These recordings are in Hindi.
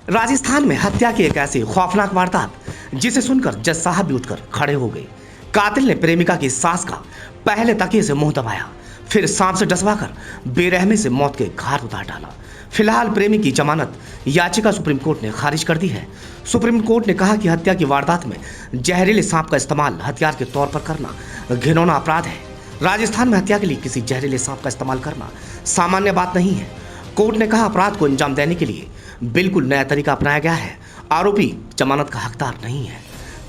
राजस्थान में हत्या की एक ऐसी खौफनाक वारदात जिसे सुनकर जज साहब भी उठकर खड़े हो गए। कातिल ने प्रेमिका की सास का पहले तकिए से मुंह दबाया, फिर सांप से डसवाकर बेरहमी से मौत के घाट उतार डाला। फिलहाल प्रेमी की जमानत याचिका सुप्रीम कोर्ट ने खारिज कर दी है। सुप्रीम कोर्ट ने कहा कि हत्या की वारदात में जहरीले सांप का इस्तेमाल हथियार के तौर पर करना घिनौना अपराध है। राजस्थान में हत्या के लिए किसी जहरीले सांप का इस्तेमाल करना सामान्य बात नहीं है। कोर्ट ने कहा अपराध को अंजाम देने के लिए बिल्कुल नया तरीका अपनाया गया है। आरोपी जमानत का हकदार नहीं है।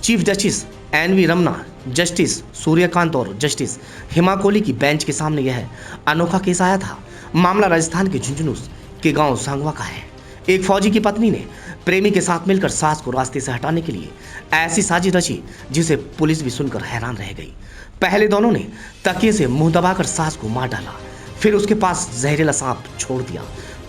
Chief justice N V. Ramana, justice Suryakant और जस्टिस हिमा कोहली की बेंच के सामने यह अनोखा केस आया था। मामला राजस्थान के झुंझुनू के गांव सांगवा का है। एक फौजी की पत्नी ने प्रेमी के साथ मिलकर सास को रास्ते से हटाने के लिए ऐसी साजिश रची जिसे पुलिस भी सुनकर हैरान रह गई। पहले दोनों ने तकिए से मुंह दबाकर सास को मार डाला, फिर उसके पास जहरीला सांप छोड़ दिया।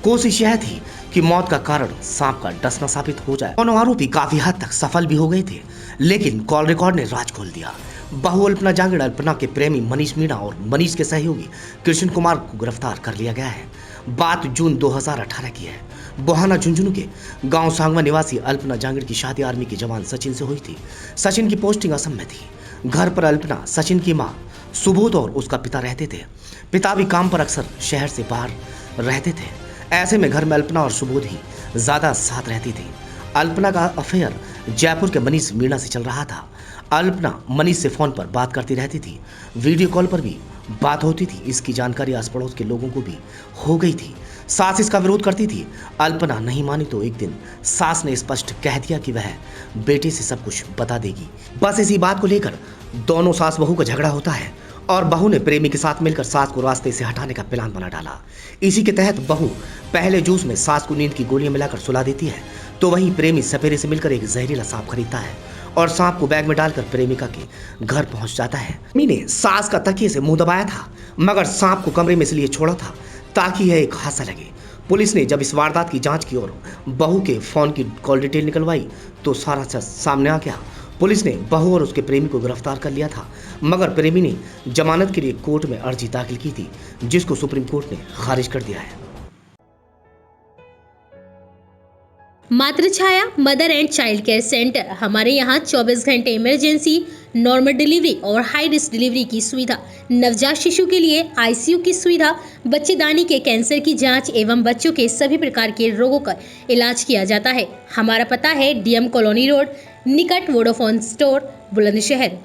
कोशिश यह थी कि मौत का कारण सांप का डसना साबित हो जाए। दोनों आरोपी काफी हद तक सफल भी हो गए थे, लेकिन कॉल रिकॉर्ड ने राज खोल दिया। बहू अल्पना जांगड़, अल्पना के प्रेमी मनीष मीणा और मनीष के सहयोगी कृष्ण कुमार को गिरफ्तार कर लिया गया है। बात जून 2018 की है। बोहाना झुंझुनू के गांव सांगवा निवासी अल्पना जांगड़ की शादी आर्मी के जवान सचिन से हुई थी। सचिन की पोस्टिंग असम में थी। घर पर अल्पना, सचिन की मां सुबोध और उसका पिता रहते थे। पिता भी काम पर अक्सर शहर से बाहर रहते थे। ऐसे में घर में अल्पना और सुबोध ही ज्यादा साथ रहती थी। अल्पना का अफेयर जयपुर के मनीष मीणा से चल रहा था। अल्पना मनीष से फोन पर बात करती रहती थी, वीडियो कॉल पर भी बात होती थी। इसकी जानकारी आस पड़ोस के लोगों को भी हो गई थी। सास इसका विरोध करती थी। अल्पना नहीं मानी तो एक दिन सास ने स्पष्ट कह दिया कि वह बेटे से सब कुछ बता देगी। बस इसी बात को लेकर दोनों सास बहू का झगड़ा होता है और बहू ने प्रेमी के साथ मिलकर सास को रास्ते से हटाने का प्लान बना डाला। इसी के तहत बहू पहले जूस में सास को नींद की गोलियां मिलाकर सुला देती है, तो वहीं प्रेमी सपेरे से मिलकर एक जहरीला सांप खरीदता है और सांप को बैग में डालकर प्रेमिका के घर पहुंच जाता है। प्रेमी ने सास का तकिए से मुंह दबाया था, मगर सांप को कमरे में इसलिए छोड़ा था ताकि यह एक हादसा लगे। पुलिस ने जब इस वारदात की जांच की और बहू के फोन की कॉल डिटेल निकलवाई तो सारा सच सामने आ गया। पुलिस ने बहू और उसके प्रेमी को गिरफ्तार कर लिया था, मगर प्रेमी ने जमानत के लिए कोर्ट में अर्जी दाखिल की थी, जिसको सुप्रीम कोर्ट ने खारिज कर दिया है। Matrichhaya mother and child care centre. हमारे यहाँ 24 घंटे इमरजेंसी, नॉर्मल डिलीवरी और हाई रिस्क डिलीवरी की सुविधा, नवजात शिशु के लिए आईसीयू की सुविधा, बच्चेदानी के कैंसर की जांच एवं बच्चों के सभी प्रकार के रोगों का इलाज किया जाता है। हमारा पता है DM कॉलोनी रोड, निकट वोडाफोन स्टोर, बुलंदशहर।